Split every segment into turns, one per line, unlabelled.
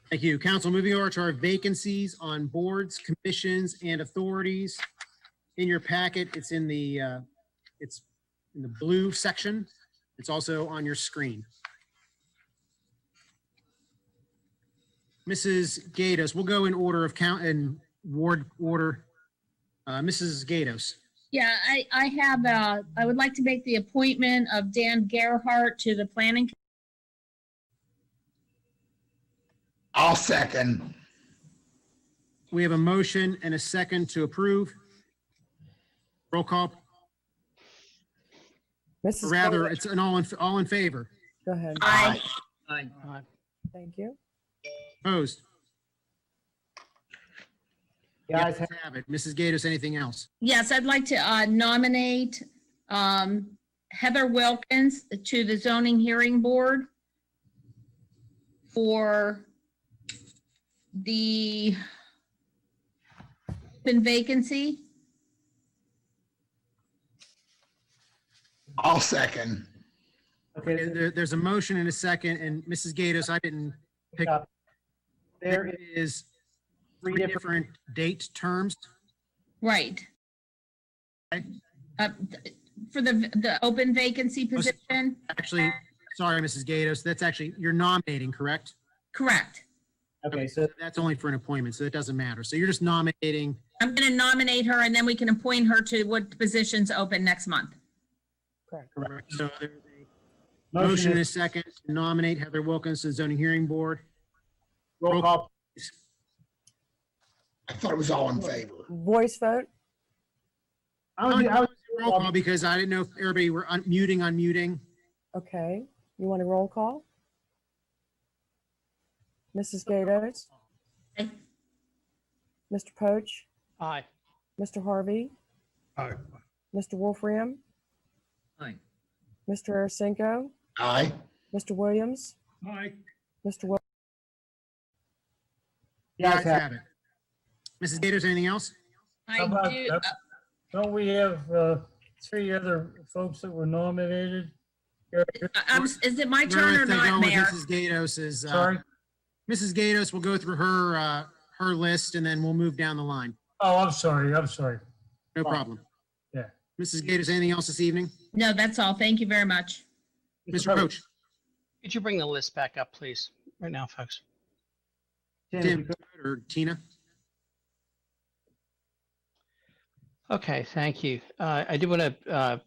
Thank you. Council, moving over to our vacancies on boards, commissions, and authorities. In your packet, it's in the blue section. It's also on your screen. Mrs. Gaydos, we'll go in order of count and ward order. Mrs. Gaydos.
Yeah, I would like to make the appointment of Dan Gerhart to the planning.
I'll second.
We have a motion and a second to approve. Roll call.
Mrs.
Rather,
Gaydos,
it's an all in favor.
go ahead.
Aye.
Thank you.
Opposed?
The ayes
Ayes have it. Mrs. Gaydos, anything else?
Yes, I'd like to nominate Heather Wilkins to the zoning hearing board for the open vacancy.
I'll second.
Okay,
There's a motion and a second, and Mrs. Gaydos, I didn't pick up.
there
There
is
is three different date terms.
Right.
Okay.
For the open vacancy position?
Actually, sorry, Mrs. Gaydos, that's actually, you're nominating, correct?
Correct.
okay. So
That's only for an appointment, so it doesn't matter. So you're just nominating.
I'm going to nominate her and then we can appoint her to what positions open next month.
Correct.
So there's a motion and a second to nominate Heather Wilkins to the zoning hearing board.
roll call.
I thought it was all in favor.
Voice vote?
I would do
Roll call because I didn't know if everybody were unmuting.
Okay. You want a roll call? Mrs. Gaydos?
Aye.
Mr. Poach?
Aye.
Mr. Harvey?
Aye.
Mr. Wolfram?
Aye.
Mr. Arasenko?
Aye.
Mr. Williams?
Aye.
Mr. Wil-
The ayes have
Have it. Mrs. Gaydos, anything else?
I
How about
do,
that? Don't we have three other folks that were nominated?
is it my
We're
turn or
going
not,
with
Mayor?
Mrs. Gaydos is,
Sorry?
Mrs. Gaydos will go through her list and then we'll move down the line.
Oh, I'm sorry.
No problem.
Yeah.
Mrs. Gaydos, anything else this evening?
No, that's all. Thank you very much.
Mr. Coach?
Could you bring the list back up, please, right now, folks?
Tim or Tina?
Okay, thank you. I do want to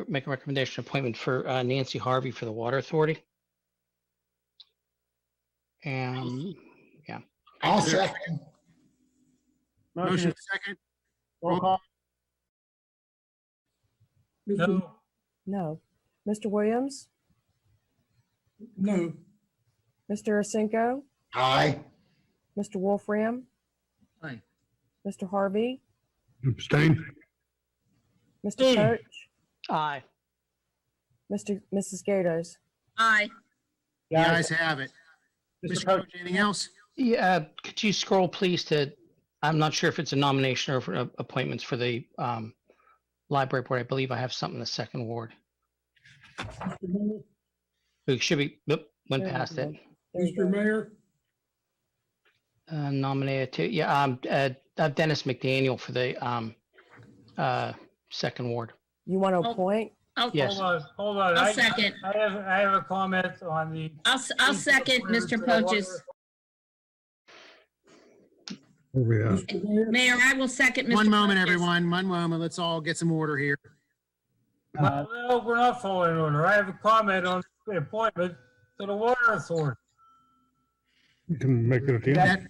make a recommendation appointment for Nancy Harvey for the Water Authority. And yeah,
I'll second.
Motion second.
roll call.
No,
No. Mr. Williams?
No.
Mr. Arasenko?
Aye.
Mr. Wolfram?
Aye.
Mr. Harvey?
Abstain.
Mr. Poach?
aye.
Mrs. Gaydos?
Aye.
The ayes have it.
Mr.
Mr.
Coach,
Coach, anything else?
Yeah, could you scroll, please, to, I'm not sure if it's a nomination or for appointments for the library board. I believe I have something in the second ward. It should be, went
There
past
you
it.
go. There you go.
Mayor.
Nominated to, Dennis McDaniel for the second ward.
You want to
Oh.
appoint?
Yes.
hold on.
I'll second.
I have a comment on the.
I'll second Mr. Poach's. Mayor, I will second Mr.
One moment,
Poach's.
everyone. One moment. Let's all get some order here.
Well, we're not following order. I have a comment on the appointment to the Water Authority.
You can make it a team.
That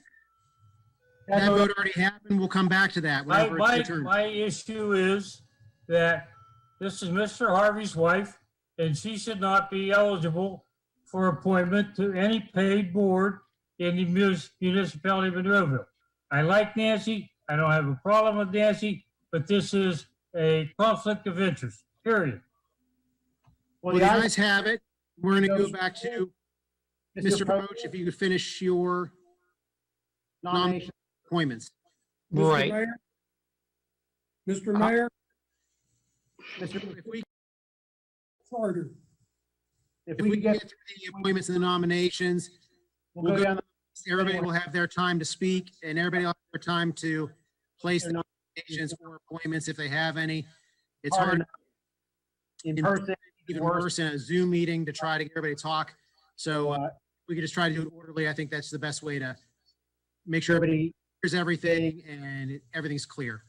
vote already happened. We'll come back to that whenever it's your turn.
My issue is that this is Mr. Harvey's wife, and she should not be eligible for appointment to any paid board in the municipality of Monroeville. I like Nancy. I don't have a problem with Nancy, but this is a conflict of interest, period.
Well, the ayes have it. We're going to go back to Mr. Coach, if you could finish your nomination appointments.
Right.
Mr. Mayor,
If we
Carter. if
If
we
we
could
get
get,
through the appointments and the nominations,
we'll go down,
everybody will have their time to speak and everybody will have their time to place the nominations or appointments if they have any. It's hard,
in person.
even worse in a Zoom meeting to try to get everybody to talk. So we could just try to do it orderly. I think that's the best way to make sure everybody hears everything and everything's clear.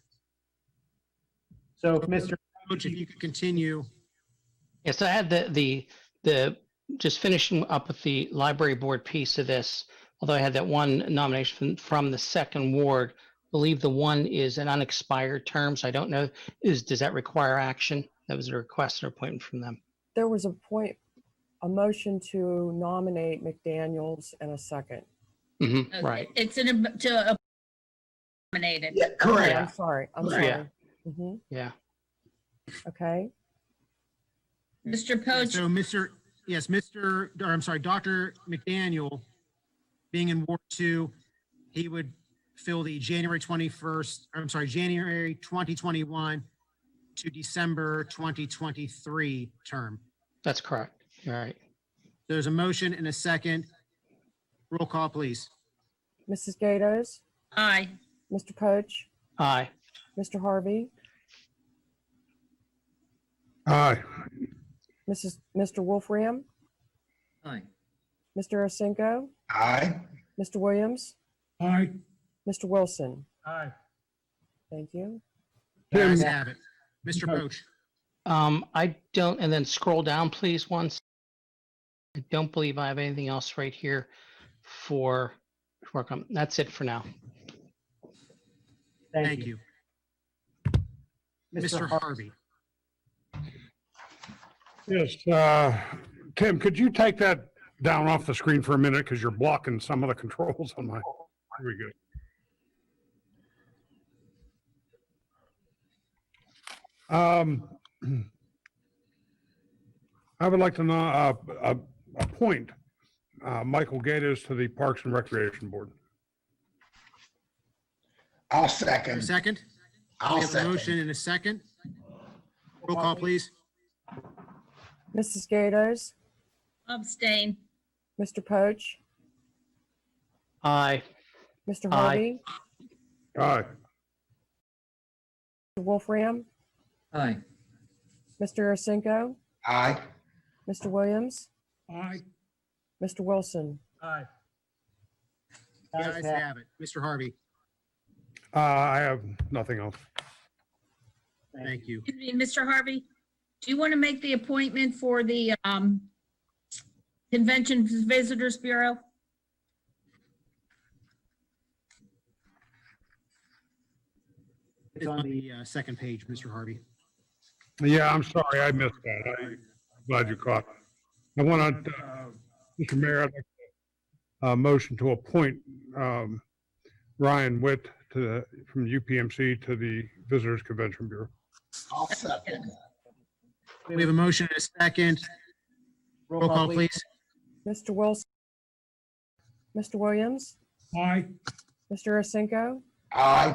So, Mr.
Coach, if you could continue.
Yes, I had the just finishing up with the library board piece of this, although I had that one nomination from the second ward. I believe the one is an unexpired term, so I don't know, does that require action? That was a request or appointment from them.
There was a motion to nominate McDaniels and a second.
Mhm, right.
It's to nominated.
Yeah,
Okay,
correct.
I'm sorry. I'm
Correct.
sorry. Mhm,
Yeah.
okay.
Mr. Poach,
So Dr. McDaniel, being in Ward 2, he would fill the January 2021 to December 2023 term.
That's correct. All right.
There's a motion and a second. Roll call, please.
Mrs. Gaydos,
aye.
Mr. Poach,
Aye.
Mr. Harvey,
Aye.
Mr. Wolfram,
Aye.
Mr. Osinko,
Aye.
Mr. Williams,
Aye.
Mr. Wilson.
Aye.
Thank you.
The ayes
Tim,
have it. Mr. Poach.
I don't, and then scroll down, please, once. I don't believe I have anything else right here for work on. That's it for now.
Thank you. Mr. Harvey.
yes, Tim, could you take that down off the screen for a minute? Because you're blocking some of the controls on my, here we go. I would like to appoint Michael Gaydos to the Parks and Recreation Board.
I'll
A
second.
second? We
I'll
have a motion
second.
and a second. Roll call, please.
Mrs. Gaydos,
Abstain.
Mr. Poach,
Aye.
Mr.
Aye.
Harvey,
Aye.
Mr. Wolfram,
Aye.
Mr. Osinko,
Aye.
Mr. Williams,
Aye.
Mr. Wilson.
Aye.
The ayes have it. Mr. Harvey,
I have nothing else.
thank you.
Excuse me, Mr. Harvey, do you want to make the appointment for the Convention Visitors Bureau?
It's on the second page, Mr. Harvey.
Yeah, I'm sorry, I missed that. I'm glad you caught. I want to, Mr. Mayor, I'd like to motion to appoint Ryan Witt from UPMC to the Visitors Convention Bureau.
I'll second.
We have a motion and a second. Roll call, please.
Mr. Wilson, Mr. Williams,
Aye.
Mr. Osinko,
Aye.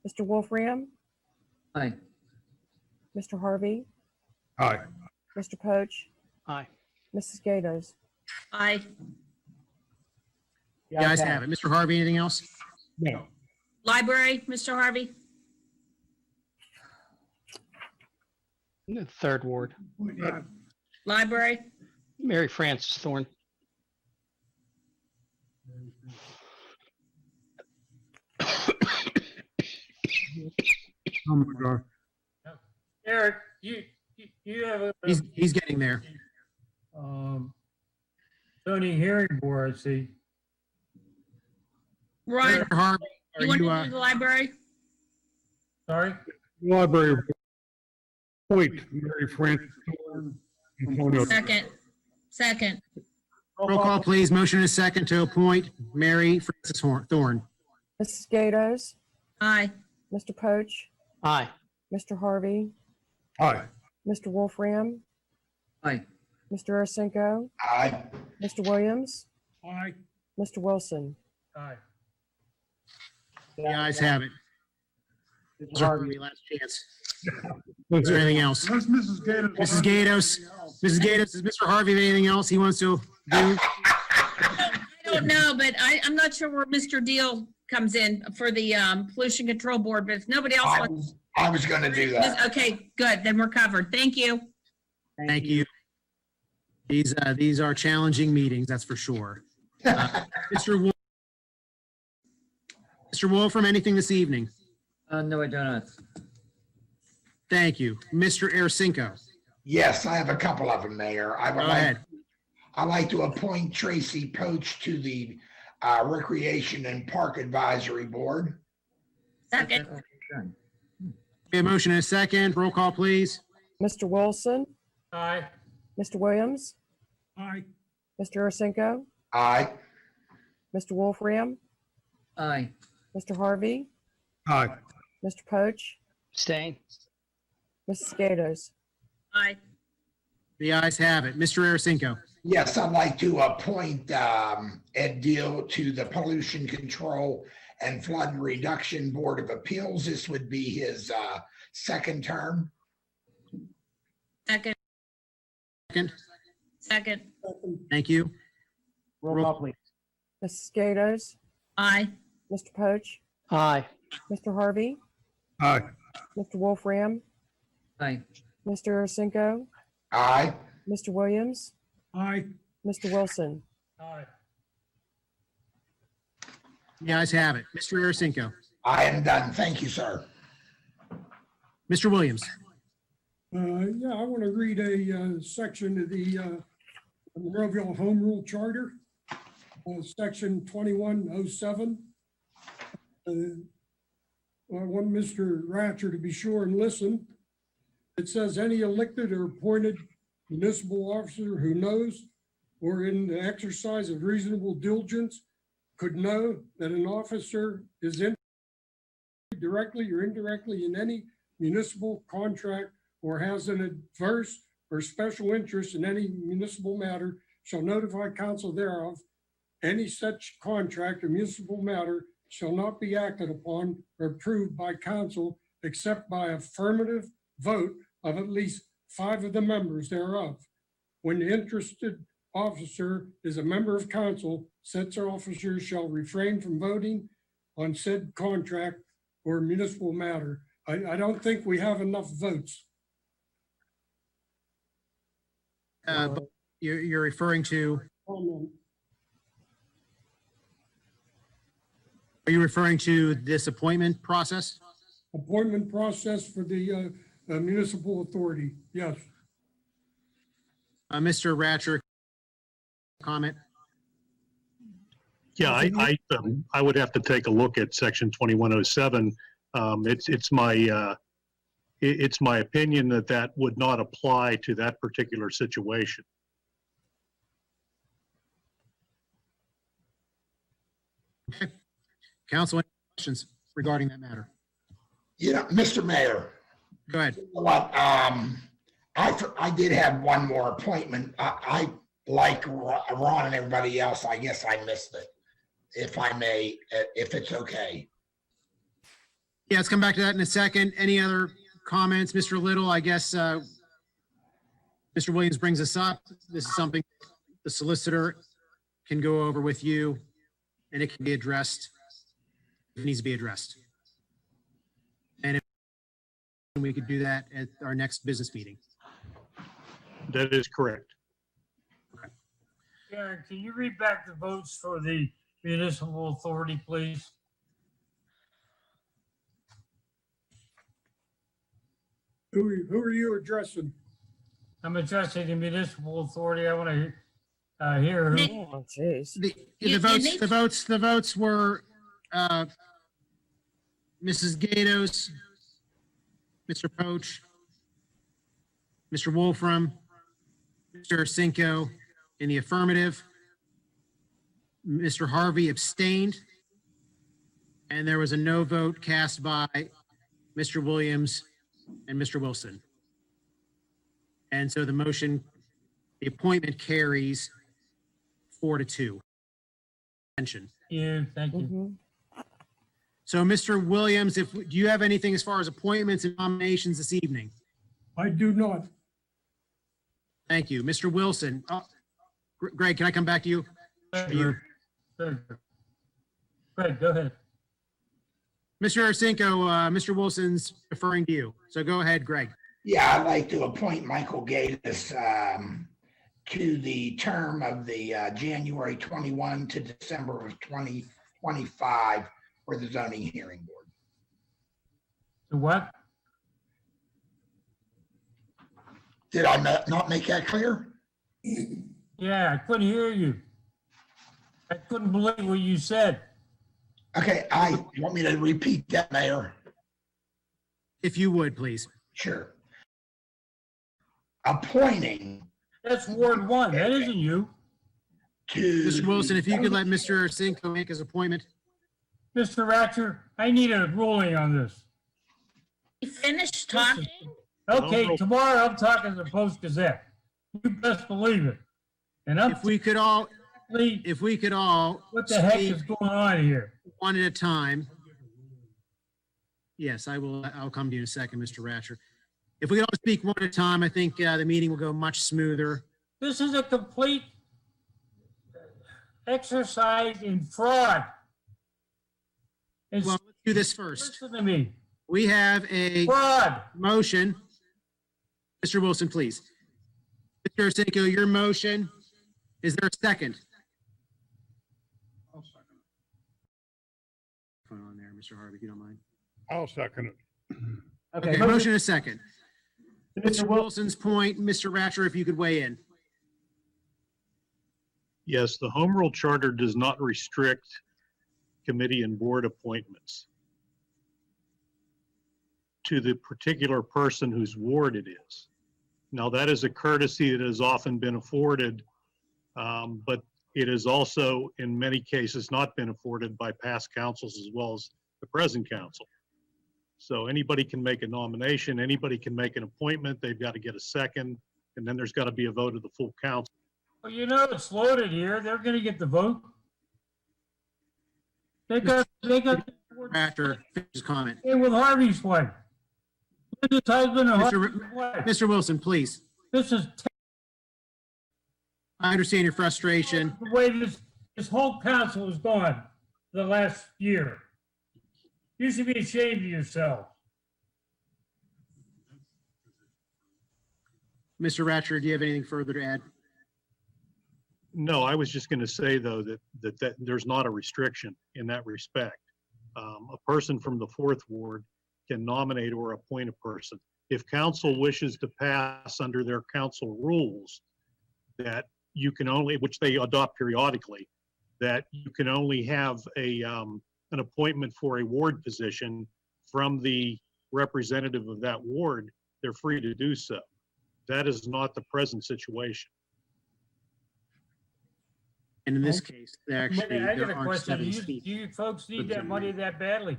Mr. Wolfram,
Aye.
Mr. Harvey,
Aye.
Mr. Poach,
Aye.
Mrs. Gaydos.
Aye.
The ayes have it. Mr. Harvey, anything else?
No.
Library, Mr. Harvey?
The third ward.
Library?
Mary Frances Thorne.
Oh, my God.
Eric, you have a.
He's getting there.
Zoning hearing board, I see.
Ryan,
Mr. Harvey,
you
are
want
you,
to do the library?
Sorry?
Library appoint Mary Frances Thorne. Antonio.
Second.
roll call, please. Motion and a second to appoint Mary Frances Thorne.
Mrs. Gaydos,
Aye.
Mr. Poach,
Aye.
Mr. Harvey,
Aye.
Mr. Wolfram,
Aye.
Mr. Osinko,
Aye.
Mr. Williams,
Aye.
Mr. Wilson.
Aye.
The ayes have it. Harvey, last chance. Is there anything else?
Where's Mrs. Gator?
Mrs. Gaydos, Mrs. Gaydos, does Mr. Harvey have anything else he wants to do?
I don't know, but I'm not sure where Mr. Deal comes in for the pollution control board, but if nobody else wants.
I was gonna do that.
Okay, good, then we're covered. Thank you.
Thank you. These are challenging meetings, that's for sure. Mr. Wolf. Mr. Wolfram, anything this evening?
No, I do not.
Thank you. Mr. Arasinko,
Yes, I have a couple of them, Mayor.
go ahead.
I'd like to appoint Tracy Poach to the Recreation and Park Advisory Board.
Second,
Done.
We have a motion and a second. Roll call, please.
Mr. Wilson,
Aye.
Mr. Williams,
Aye.
Mr. Ursinko,
Aye.
Mr. Wolfram,
Aye.
Mr. Harvey,
Aye.
Mr. Poach,
Abstain.
Mrs. Gaydos.
aye.
The ayes have it. Mr. Arasinko,
Yes, I'd like to appoint Ed Deal to the Pollution Control and Flood Reduction Board of Appeals. This would be his second term.
Second,
second.
second,
Thank you. Roll call, please.
Mrs. Gaydos,
aye.
Mr. Poach,
Aye.
Mr. Harvey,
Aye.
Mr. Wolfram,
Aye.
Mr. Ursinko,
Aye.
Mr. Williams,
Aye.
Mr. Wilson.
Aye.
The ayes have it. Mr. Arasinko,
I am done. Thank you, sir.
Mr. Williams,
Yeah, I want to read a section of the Monroeville Home Rule Charter, section 2107. I want Mr. Ratcher to be sure and listen. It says any elected or appointed municipal officer who knows or in the exercise of reasonable diligence could know that an officer is in directly or indirectly in any municipal contract or has an adverse or special interest in any municipal matter shall notify council thereof. Any such contract or municipal matter shall not be acted upon or approved by council except by affirmative vote of at least 5 of the members thereof. When the interested officer is a member of council, such officer shall refrain from voting on said contract or municipal matter. I don't think we have enough votes.
but you're referring to,
Comment.
are you referring to this appointment process?
Appointment process for the municipal authority, yes.
Mr. Ratcher, comment?
Yeah, I would have to take a look at section 2107. It's my opinion that that would not apply to that particular situation.
Council, any questions regarding that matter?
You know, Mr. Mayor,
Go ahead.
you know what, I did have one more appointment. I like Ron and everybody else. I guess I missed it. If I may, if it's okay.
Yeah, let's come back to that in a second. Any other comments? Mr. Little, I guess, Mr. Williams brings us up. This is something the solicitor can go over with you and it can be addressed. It needs to be addressed. And if we could do that at our next business meeting.
That is correct.
Karen, can you read back the votes for the municipal authority, please?
Who are you addressing?
I'm addressing the municipal authority. I want to hear who.
Oh, jeez.
The votes were Mrs. Gaydos, Mr. Poach, Mr. Wolfram, Mr. Cinco in the affirmative. Mr. Harvey abstained. And there was a no vote cast by Mr. Williams and Mr. Wilson. And so the motion, the appointment carries 4-2. Mention.
You, thank you.
Mhm.
So Mr. Williams, do you have anything as far as appointments and nominations this evening?
I do not.
Thank you. Mr. Wilson. Greg, can I come back to you?
Greg, go ahead.
Mr. Arsenko, Mr. Wilson's referring to you. So go ahead, Greg.
Yeah, I'd like to appoint Michael Gaydos to the term of the January 21 to December of 2025 for the zoning hearing board.
The what?
Did I not make that clear?
Yeah, I couldn't hear you. I couldn't believe what you said.
Okay, you want me to repeat that, Mayor?
If you would, please.
Sure. Appointing
That's Ward 1. That isn't you.
to.
Mr. Wilson, if you could let Mr. Arsenko make his appointment.
Mr. Ratcher, I need a ruling on this.
You finished talking?
Okay,
No.
tomorrow I'm talking to the Post Gazette. You best believe it. And I'm
If we could all,
what the heck
speak
is going on here?
one at a time. Yes, I'll come to you in a second, Mr. Ratcher. If we all speak one at a time, I think the meeting will go much smoother.
This is a complete exercise in fraud. It's,
Well, let's do this first.
listen to me.
We have a
Fraud.
motion. Mr. Wilson, please. Mr. Arsenko, your motion, is there a second? Phone on there, Mr. Harvey, if you don't mind.
I'll second it.
Okay, motion is second. Mr. Wilson's point, Mr. Ratcher, if you could weigh in.
Yes, the Home Rule Charter does not restrict committee and board appointments to the particular person whose ward it is. Now, that is a courtesy that has often been afforded, but it has also, in many cases, not been afforded by past councils as well as the present council. So anybody can make a nomination, anybody can make an appointment, they've got to get a second, and then there's got to be a vote of the full council.
Well, you know, it's loaded here. They're gonna get the vote. They got.
Ratcher, finish his comment.
Hey, with Harvey's wife. Linda's husband and
Mr.
Harvey's wife.
Mr. Wilson, please.
This is
I understand your frustration.
the way this whole council has gone the last year. You should be ashamed of yourself.
Mr. Ratcher, do you have anything further to add?
No, I was just going to say, though, that there's not a restriction in that respect. A person from the fourth ward can nominate or appoint a person. If council wishes to pass under their council rules that you can only, which they adopt periodically, that you can only have an appointment for a ward position from the representative of that ward, they're free to do so. That is not the present situation.
And in this case, actually,
I got
there
a
aren't
question.
7
Do
seats.
you folks need that money that badly?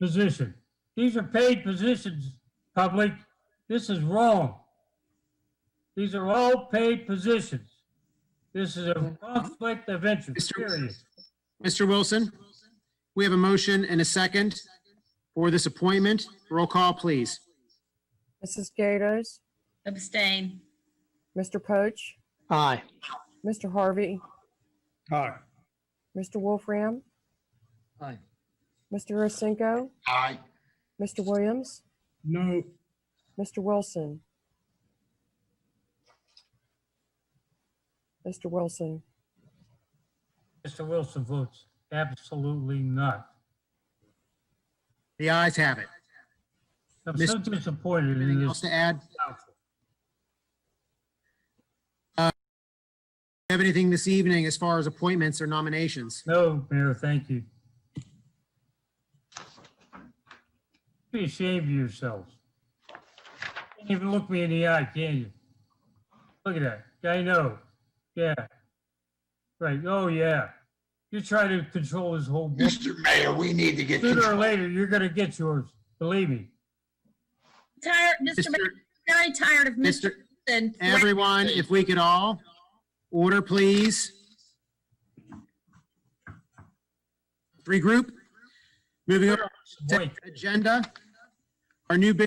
Position. These are paid positions, public. This is wrong. These are all paid positions. This is a conflict of interest, period.
Mr. Wilson, we have a motion and a second for this appointment. Roll call, please.
Mrs. Gaydos,
Abstain.
Mr. Poach,
Aye.
Mr. Harvey,
Aye.
Mr. Wolfram,
Aye.
Mr. Arsenko,
Aye.
Mr. Williams,
No.
Mr. Wilson. Mr. Wilson,
Mr. Wilson votes absolutely not.
The ayes have it.
I'm so
Mr.
disappointed in
Anything
this
else to add?
council.
Have anything this evening as far as appointments or nominations?
No, Mayor, thank you. Be ashamed of yourselves. Can't even look me in the eye, can you? Look at that. I know. Yeah. Right. Oh, yeah. You're trying to control this whole board.
Mr. Mayor, we need to get.
Sooner or
control.
later, you're gonna get yours. Believe me.
Tired, Mr. Mayor, very tired of Mr. and
Everyone, if we could all order, please. Regroup. Moving on to
Point.
agenda. Our new business